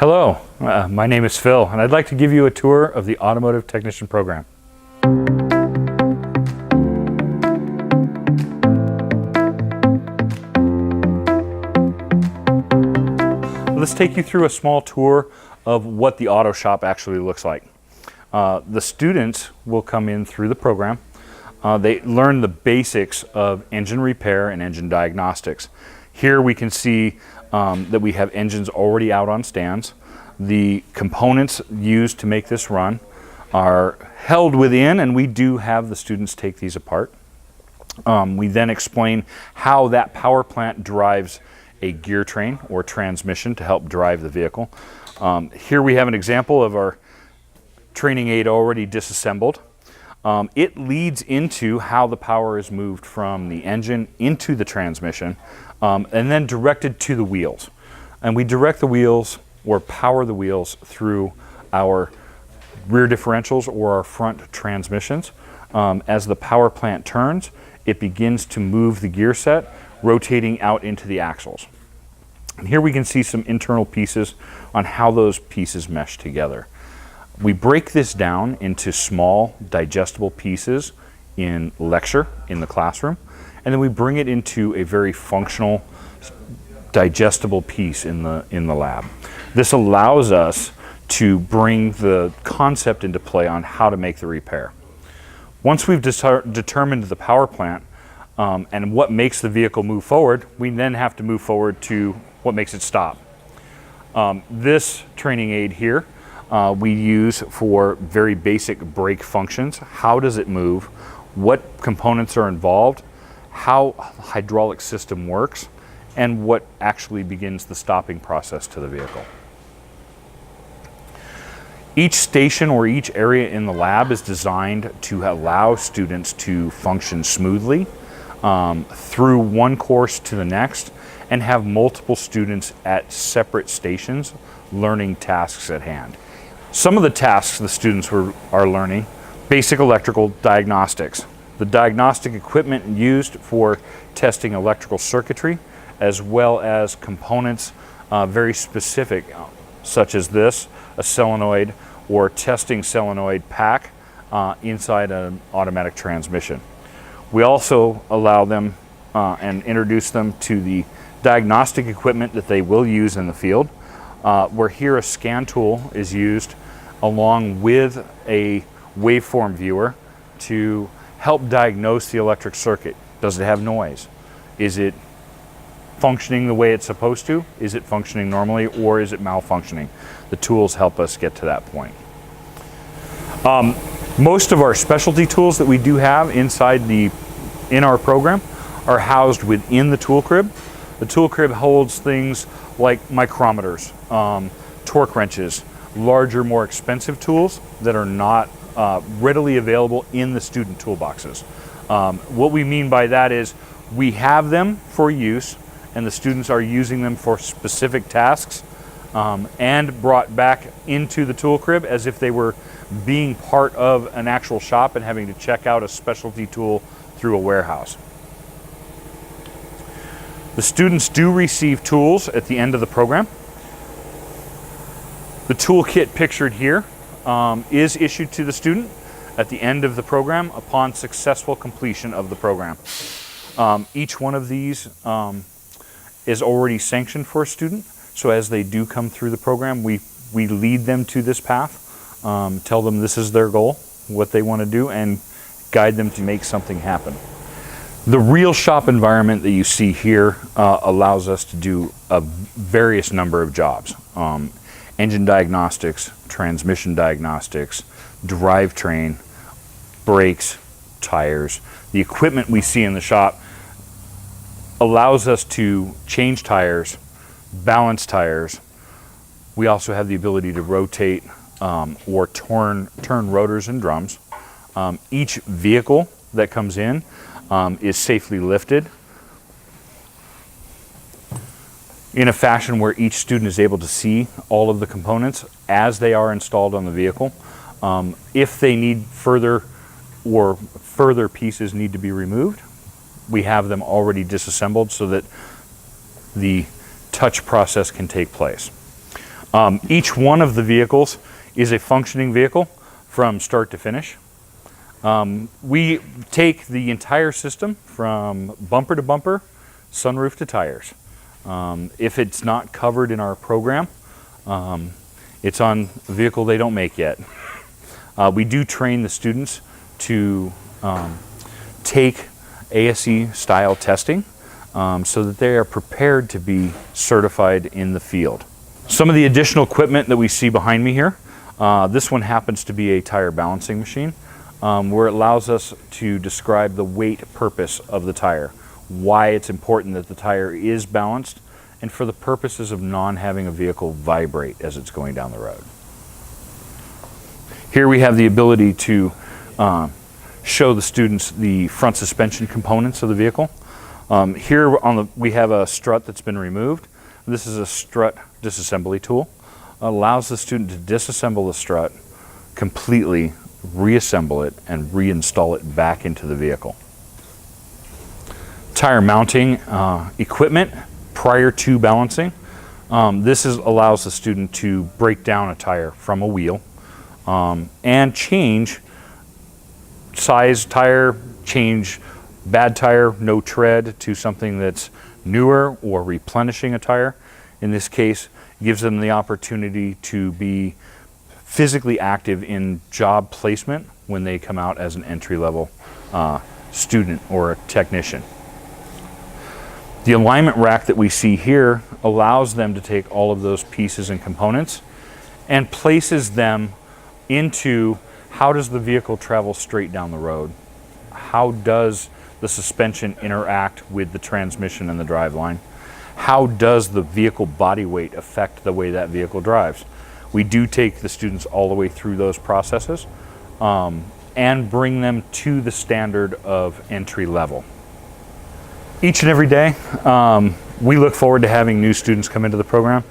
Hello, my name is Phil, and I'd like to give you a tour of the Automotive Technician program. Let's take you through a small tour of what the auto shop actually looks like. The students will come in through the program. They learn the basics of engine repair and engine diagnostics. Here we can see that we have engines already out on stands. The components used to make this run are held within, and we do have the students take these apart. We then explain how that power plant drives a gear train or transmission to help drive the vehicle. Here we have an example of our training aid already disassembled. It leads into how the power is moved from the engine into the transmission and then directed to the wheels. And we direct the wheels or power the wheels through our rear differentials or our front transmissions. As the power plant turns, it begins to move the gear set, rotating out into the axles. And here we can see some internal pieces on how those pieces mesh together. We break this down into small digestible pieces in lecture in the classroom, and then we bring it into a very functional digestible piece in the lab. This allows us to bring the concept into play on how to make the repair. Once we've determined the power plant and what makes the vehicle move forward, we then have to move forward to what makes it stop. This training aid here we use for very basic brake functions. How does it move? What components are involved? How the hydraulic system works? And what actually begins the stopping process to the vehicle. Each station or each area in the lab is designed to allow students to function smoothly through one course to the next and have multiple students at separate stations learning tasks at hand. Some of the tasks the students are learning: basic electrical diagnostics, the diagnostic equipment used for testing electrical circuitry, as well as components very specific, such as this, a solenoid or testing solenoid pack inside an automatic transmission. We also allow them and introduce them to the diagnostic equipment that they will use in the field, where here a scan tool is used along with a waveform viewer to help diagnose the electric circuit. Does it have noise? Is it functioning the way it's supposed to? Is it functioning normally, or is it malfunctioning? The tools help us get to that point. Most of our specialty tools that we do have in our program are housed within the tool crib. The tool crib holds things like micrometers, torque wrenches, larger, more expensive tools that are not readily available in the student toolboxes. What we mean by that is we have them for use, and the students are using them for specific tasks and brought back into the tool crib as if they were being part of an actual shop and having to check out a specialty tool through a warehouse. The students do receive tools at the end of the program. The toolkit pictured here is issued to the student at the end of the program upon successful completion of the program. Each one of these is already sanctioned for a student, so as they do come through the program, we lead them to this path, tell them this is their goal, what they want to do, and guide them to make something happen. The real shop environment that you see here allows us to do a various number of jobs. Engine diagnostics, transmission diagnostics, drivetrain, brakes, tires. The equipment we see in the shop allows us to change tires, balance tires. We also have the ability to rotate or turn rotors and drums. Each vehicle that comes in is safely lifted in a fashion where each student is able to see all of the components as they are installed on the vehicle. If they need further pieces need to be removed, we have them already disassembled so that the touch process can take place. Each one of the vehicles is a functioning vehicle from start to finish. We take the entire system from bumper to bumper, sunroof to tires. If it's not covered in our program, it's on a vehicle they don't make yet. We do train the students to take ASE style testing so that they are prepared to be certified in the field. Some of the additional equipment that we see behind me here, this one happens to be a tire balancing machine where it allows us to describe the weight purpose of the tire, why it's important that the tire is balanced, and for the purposes of not having a vehicle vibrate as it's going down the road. Here we have the ability to show the students the front suspension components of the vehicle. Here we have a strut that's been removed. This is a strut disassembly tool. It allows the student to disassemble the strut completely, reassemble it, and reinstall it back into the vehicle. Tire mounting equipment prior to balancing. This allows the student to break down a tire from a wheel and change size tire, change bad tire, no tread, to something that's newer, or replenishing a tire. In this case, gives them the opportunity to be physically active in job placement when they come out as an entry-level student or a technician. The alignment rack that we see here allows them to take all of those pieces and components and places them into how does the vehicle travel straight down the road? How does the suspension interact with the transmission and the driveline? How does the vehicle body weight affect the way that vehicle drives? We do take the students all the way through those processes and bring them to the standard of entry level. Each and every day, we look forward to having new students come into the program.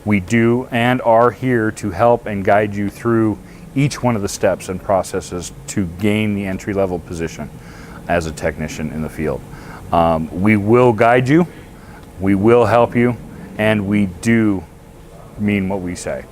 We do and are here to help and guide you through each one of the steps and processes to gain the entry-level position as a technician in the field. We will guide you, we will help you, and we do mean what we say.